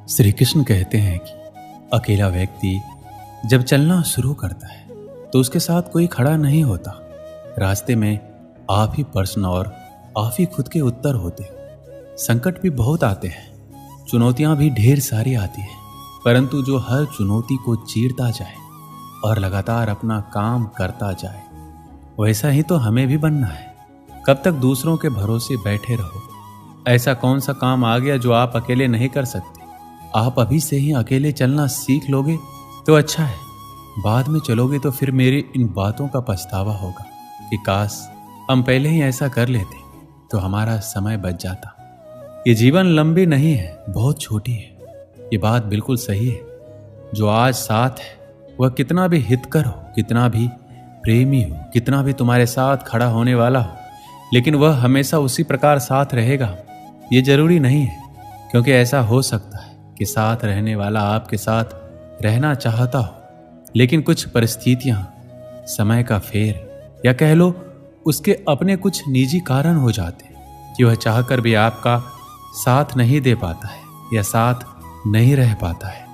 श्री कृष्ण कहते हैं कि अकेला व्यक्ति जब चलना शुरू करता है तो उसके साथ कोई खड़ा नहीं होता। रास्ते में आप ही प्रश्न और आप ही खुद के उत्तर होते हो। संकट भी बहुत आते हैं, चुनौतियां भी ढेर सारी आती हैं, परंतु जो हर चुनौती को चीरता जाए और लगातार अपना काम करता जाए, वैसा ही तो हमें भी बनना है। कब तक दूसरों के भरोसे बैठे रहो? ऐसा कौन सा काम आ गया जो आप अकेले नहीं कर सकते? आप अभी से ही अकेले चलना सीख लोगे तो अच्छा है। बाद में चलोगे तो फिर मेरी इन बातों का पछतावा होगा कि काश हम पहले ही ऐसा कर लेते तो हमारा समय बच जाता। ये जीवन लंबी नहीं है, बहुत छोटी है। ये बात बिल्कुल सही है। जो आज साथ है वह कितना भी हितकर हो, कितना भी प्रेमी हो, कितना भी तुम्हारे साथ खड़ा होने वाला हो, लेकिन वह हमेशा उसी प्रकार साथ रहेगा ये जरूरी नहीं है। क्योंकि ऐसा हो सकता है कि साथ रहने वाला आपके साथ रहना चाहता हो, लेकिन कुछ परिस्थितियां, समय का फेर या कह लो उसके अपने कुछ निजी कारण हो जाते हैं कि वह चाहकर भी आपका साथ नहीं दे पाता है या साथ नहीं रह पाता है।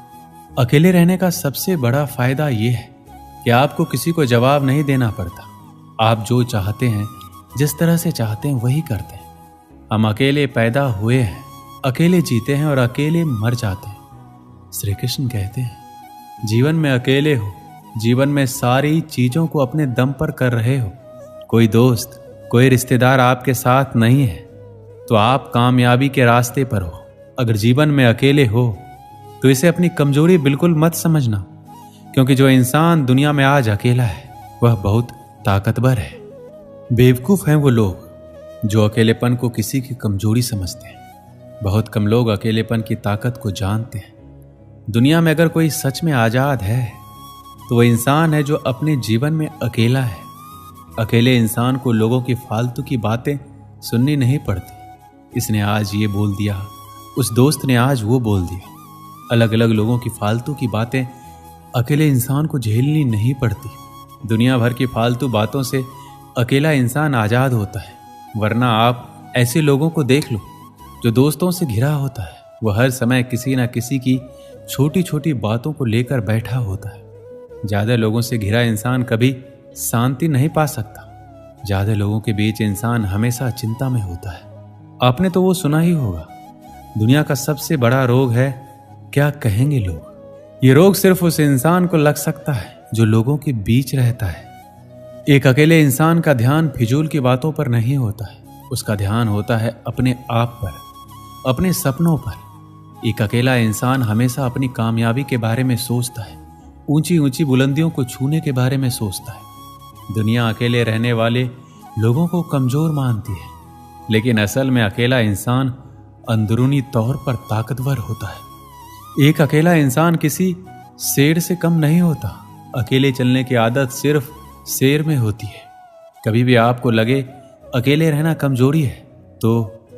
अकेले रहने का सबसे बड़ा फायदा यह है कि आपको किसी को जवाब नहीं देना पड़ता। आप जो चाहते हैं, जिस तरह से चाहते हैं वही करते हैं। हम अकेले पैदा हुए हैं, अकेले जीते हैं और अकेले मर जाते हैं। श्री कृष्ण कहते हैं जीवन में अकेले हो, जीवन में सारी चीजों को अपने दम पर कर रहे हो। कोई दोस्त, कोई रिश्तेदार आपके साथ नहीं है तो आप कामयाबी के रास्ते पर हो। अगर जीवन में अकेले हो तो इसे अपनी कमजोरी बिल्कुल मत समझना, क्योंकि जो इंसान दुनिया में आज अकेला है वह बहुत ताकतवर है। बेवकूफ हैं वो लोग जो अकेलेपन को किसी की कमजोरी समझते हैं। बहुत कम लोग अकेलेपन की ताकत को जानते हैं। दुनिया में अगर कोई सच में आजाद है तो वह इंसान है जो अपने जीवन में अकेला है। अकेले इंसान को लोगों की फालतू की बातें सुननी नहीं पड़ती। इसने आज ये बोल दिया, उस दोस्त ने आज वो बोल दिया। अलग अलग लोगों की फालतू की बातें अकेले इंसान को झेलनी नहीं पड़ती। दुनिया भर की फालतू बातों से अकेला इंसान आजाद होता है। वरना आप ऐसे लोगों को देख लो जो दोस्तों से घिरा होता है। वह हर समय किसी न किसी की छोटी छोटी बातों को लेकर बैठा होता है। ज्यादा लोगों से घिरा इंसान कभी शांति नहीं पा सकता। ज्यादा लोगों के बीच इंसान हमेशा चिंता में होता है। आपने तो वो सुना ही होगा, दुनिया का सबसे बड़ा रोग है क्या कहेंगे लोग। ये रोग सिर्फ उस इंसान को लग सकता है जो लोगों के बीच रहता है। एक अकेले इंसान का ध्यान फिजूल की बातों पर नहीं होता है, उसका ध्यान होता है अपने आप पर, अपने सपनों पर। एक अकेला इंसान हमेशा अपनी कामयाबी के बारे में सोचता है, ऊंची ऊंची बुलंदियों को छूने के बारे में सोचता है। दुनिया अकेले रहने वाले लोगों को कमजोर मानती है, लेकिन असल में अकेला इंसान अंदरूनी तौर पर ताकतवर होता है। एक अकेला इंसान किसी शेर से कम नहीं होता। अकेले चलने की आदत सिर्फ शेर में होती है। कभी भी आपको लगे अकेले रहना कमजोरी है तो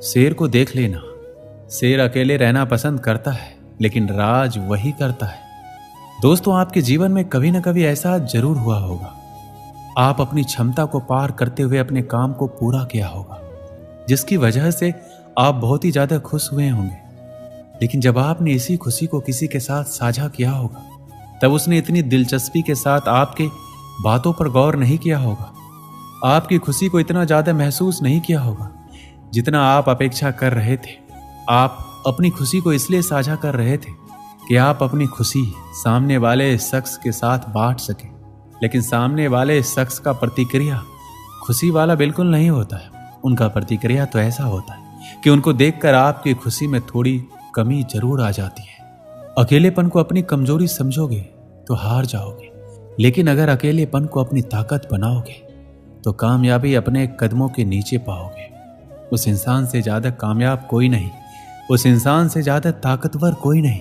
शेर को देख लेना। शेर अकेले रहना पसंद करता है, लेकिन राज वही करता है। दोस्तों, आपके जीवन में कभी ना कभी ऐसा जरूर हुआ होगा, आप अपनी क्षमता को पार करते हुए अपने काम को पूरा किया होगा, जिसकी वजह से आप बहुत ही ज्यादा खुश हुए होंगे। लेकिन जब आपने इसी खुशी को किसी के साथ साझा किया होगा, तब उसने इतनी दिलचस्पी के साथ आपके बातों पर गौर नहीं किया होगा, आपकी खुशी को इतना ज्यादा महसूस नहीं किया होगा जितना आप अपेक्षा कर रहे थे। आप अपनी खुशी को इसलिए साझा कर रहे थे कि आप अपनी खुशी सामने वाले शख्स के साथ बांट सके, लेकिन सामने वाले शख्स का प्रतिक्रिया खुशी वाला बिल्कुल नहीं होता है। उनका प्रतिक्रिया तो ऐसा होता है कि उनको देखकर आपकी खुशी में थोड़ी कमी जरूर आ जाती है। अकेलेपन को अपनी कमजोरी समझोगे तो हार जाओगे, लेकिन अगर अकेलेपन को अपनी ताकत बनाओगे तो कामयाबी अपने कदमों के नीचे पाओगे। उस इंसान से ज्यादा कामयाब कोई नहीं, उस इंसान से ज्यादा ताकतवर कोई नहीं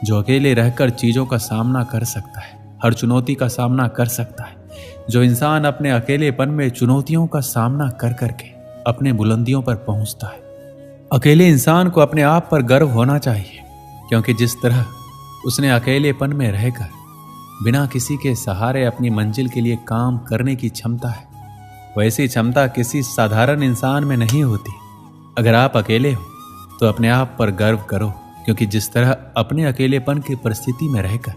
जो अकेले रहकर चीजों का सामना कर सकता है, हर चुनौती का सामना कर सकता है। जो इंसान अपने अकेलेपन में चुनौतियों का सामना कर करके अपने बुलंदियों पर पहुंचता है। अकेले इंसान को अपने आप पर गर्व होना चाहिए, क्योंकि जिस तरह उसने अकेलेपन में रहकर बिना किसी के सहारे अपनी मंजिल के लिए काम करने की क्षमता है, वैसी क्षमता किसी साधारण इंसान में नहीं होती। अगर आप अकेले हो तो अपने आप पर गर्व करो, क्योंकि जिस तरह अपने अकेलेपन की परिस्थिति में रहकर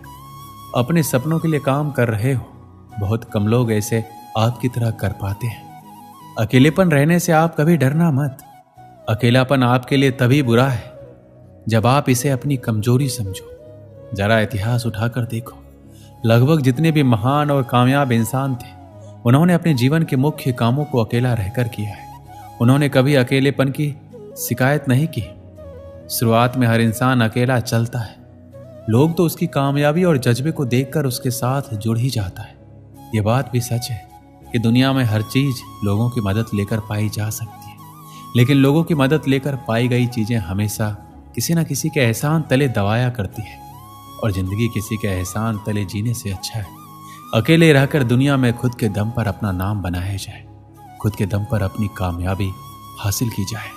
अपने सपनों के लिए काम कर रहे हो, बहुत कम लोग ऐसे आपकी तरह कर पाते हैं। अकेलेपन रहने से आप कभी डरना मत। अकेलापन आपके लिए तभी बुरा है जब आप इसे अपनी कमजोरी समझो। जरा इतिहास उठाकर देखो, लगभग जितने भी महान और कामयाब इंसान थे, उन्होंने अपने जीवन के मुख्य कामों को अकेला रहकर किया है। उन्होंने कभी अकेलेपन की शिकायत नहीं की। शुरुआत में हर इंसान अकेला चलता है। लोग तो उसकी कामयाबी और जज्बे को देखकर उसके साथ जुड़ ही जाता है। ये बात भी सच है कि दुनिया में हर चीज लोगों की मदद लेकर पाई जा सकती है, लेकिन लोगों की मदद लेकर पाई गई चीजें हमेशा किसी न किसी के एहसान तले दबाया करती है, और जिंदगी किसी के एहसान तले जीने से अच्छा है अकेले रहकर दुनिया में खुद के दम पर अपना नाम बनाया जाए, खुद के दम पर अपनी कामयाबी हासिल की जाए।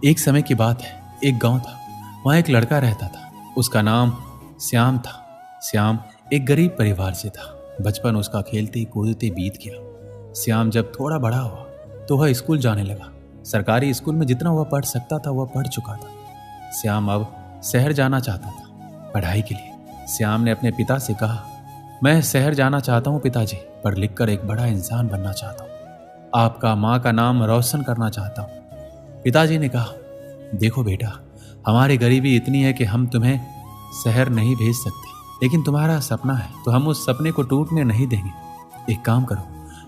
एक समय की बात है, एक गांव था, वहां एक लड़का रहता था। उसका नाम श्याम था। श्याम एक गरीब परिवार से था। बचपन उसका खेलते कूदते बीत गया। श्याम जब थोड़ा बड़ा हुआ तो वह स्कूल जाने लगा। सरकारी स्कूल में जितना वह पढ़ सकता था वह पढ़ चुका था। श्याम अब शहर जाना चाहता था पढ़ाई के लिए। श्याम ने अपने पिता से कहा, मैं शहर जाना चाहता हूँ पिताजी, पढ़ लिख कर एक बड़ा इंसान बनना चाहता हूँ, आपका माँ का नाम रोशन करना चाहता हूँ। पिताजी ने कहा, देखो बेटा, हमारी गरीबी इतनी है कि हम तुम्हें शहर नहीं भेज सकते, लेकिन तुम्हारा सपना है तो हम उस सपने को टूटने नहीं देंगे। एक काम करो,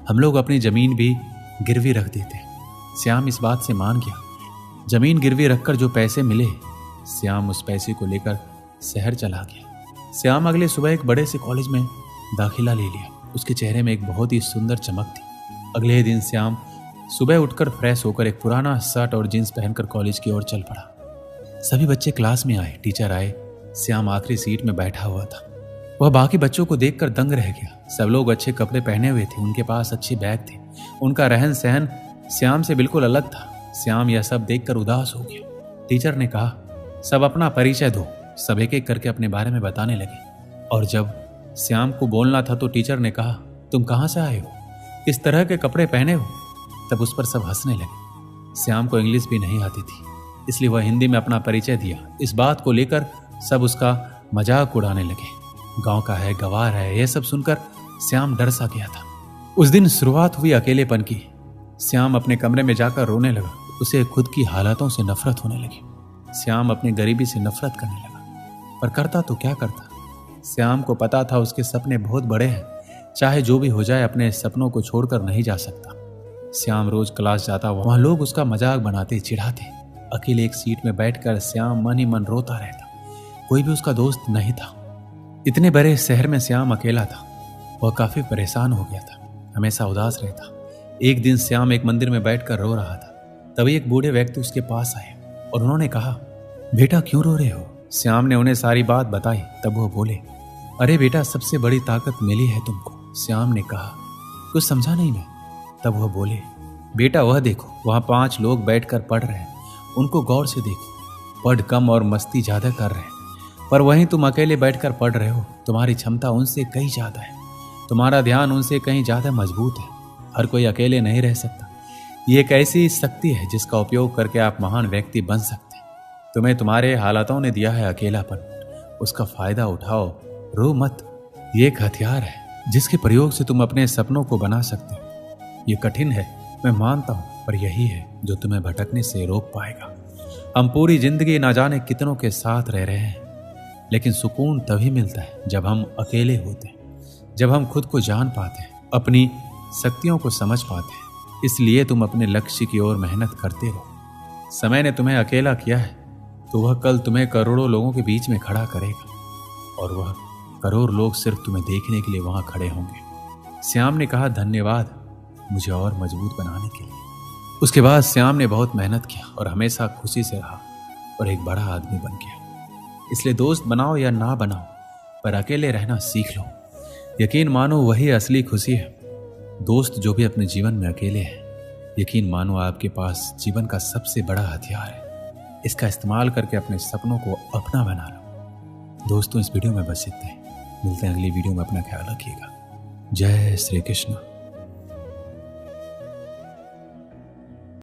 हम लोग अपनी जमीन भी गिरवी रख देते हैं। श्याम इस बात से मान गया। जमीन गिरवी रखकर जो पैसे मिले, श्याम उस पैसे को लेकर शहर चला गया। श्याम अगले सुबह एक बड़े से कॉलेज में दाखिला ले लिया। उसके चेहरे में एक बहुत ही सुंदर चमक थी। अगले दिन श्याम सुबह उठकर फ्रेश होकर एक पुराना शर्ट और जींस पहनकर कॉलेज की ओर चल पड़ा। सभी बच्चे क्लास में आए, टीचर आए। श्याम आखिरी सीट में बैठा हुआ था। वह बाकी बच्चों को देखकर दंग रह गया। सब लोग अच्छे कपड़े पहने हुए थे, उनके पास अच्छे बैग थे, उनका रहन सहन श्याम से बिल्कुल अलग था। श्याम यह सब देखकर उदास हो गया। टीचर ने कहा, सब अपना परिचय दो। सब एक एक करके अपने बारे में बताने लगे, और जब श्याम को बोलना था तो टीचर ने कहा, तुम कहाँ से आए हो, किस तरह के कपड़े पहने हो। तब उस पर सब हंसने लगे। श्याम को इंग्लिश भी नहीं आती थी, इसलिए वह हिंदी में अपना परिचय दिया। इस बात को लेकर सब उसका मजाक उड़ाने लगे। गांव का है, गवार है, यह सब सुनकर श्याम डर सा गया था। उस दिन शुरुआत हुई अकेलेपन की। श्याम अपने कमरे में जाकर रोने लगा। उसे खुद की हालातों से नफरत होने लगी। श्याम अपनी गरीबी से नफरत करने लगा, पर करता तो क्या करता। श्याम को पता था उसके सपने बहुत बड़े हैं, चाहे जो भी हो जाए अपने सपनों को छोड़कर नहीं जा सकता। श्याम रोज क्लास जाता, वहां लोग उसका मजाक बनाते, चिढ़ाते। अकेले एक सीट में बैठकर श्याम मन ही मन रोता रहता। कोई भी उसका दोस्त नहीं था। इतने बड़े शहर में श्याम अकेला था। वह काफी परेशान हो गया था, हमेशा उदास रहता। एक दिन श्याम एक मंदिर में बैठकर रो रहा था। तभी एक बूढ़े व्यक्ति उसके पास आए और उन्होंने कहा, बेटा क्यों रो रहे हो। श्याम ने उन्हें सारी बात बताई। तब वो बोले, अरे बेटा, सबसे बड़ी ताकत मिली है तुमको। श्याम ने कहा, कुछ समझा नहीं मैं। तब वह बोले, बेटा वह देखो, वहां 5 लोग बैठकर पढ़ रहे हैं, उनको गौर से देखो। पढ़ कम और मस्ती ज्यादा कर रहे हैं, पर वहीं तुम अकेले बैठकर पढ़ रहे हो। तुम्हारी क्षमता उनसे कहीं ज्यादा है, तुम्हारा ध्यान उनसे कहीं ज्यादा मजबूत है। हर कोई अकेले नहीं रह सकता। ये एक ऐसी शक्ति है जिसका उपयोग करके आप महान व्यक्ति बन सकते हैं। तुम्हें तुम्हारे हालातों ने दिया है अकेलापन, उसका फायदा उठाओ, रो मत। ये एक हथियार है जिसके प्रयोग से तुम अपने सपनों को बना सकते हो। ये कठिन है, मैं मानता हूं, पर यही है जो तुम्हें भटकने से रोक पाएगा। हम पूरी जिंदगी ना जाने कितनों के साथ रह रहे हैं, लेकिन सुकून तभी मिलता है जब हम अकेले होते हैं, जब हम खुद को जान पाते हैं, अपनी शक्तियों को समझ पाते हैं। इसलिए तुम अपने लक्ष्य की ओर मेहनत करते रहो। समय ने तुम्हें अकेला किया है तो वह कल तुम्हें करोड़ों लोगों के बीच में खड़ा करेगा, और वह करोड़ लोग सिर्फ तुम्हें देखने के लिए वहां खड़े होंगे। श्याम ने कहा, धन्यवाद मुझे और मजबूत बनाने के लिए। उसके बाद श्याम ने बहुत मेहनत किया और हमेशा खुशी से रहा और एक बड़ा आदमी बन गया। इसलिए दोस्त बनाओ या ना बनाओ, पर अकेले रहना सीख लो। यकीन मानो वही असली खुशी है। दोस्त जो भी अपने जीवन में अकेले हैं, यकीन मानो आपके पास जीवन का सबसे बड़ा हथियार है। इसका इस्तेमाल करके अपने सपनों को अपना बना लो। दोस्तों, इस वीडियो में बस इतना ही। मिलते हैं अगली वीडियो में। अपना ख्याल रखिएगा। जय श्री कृष्ण।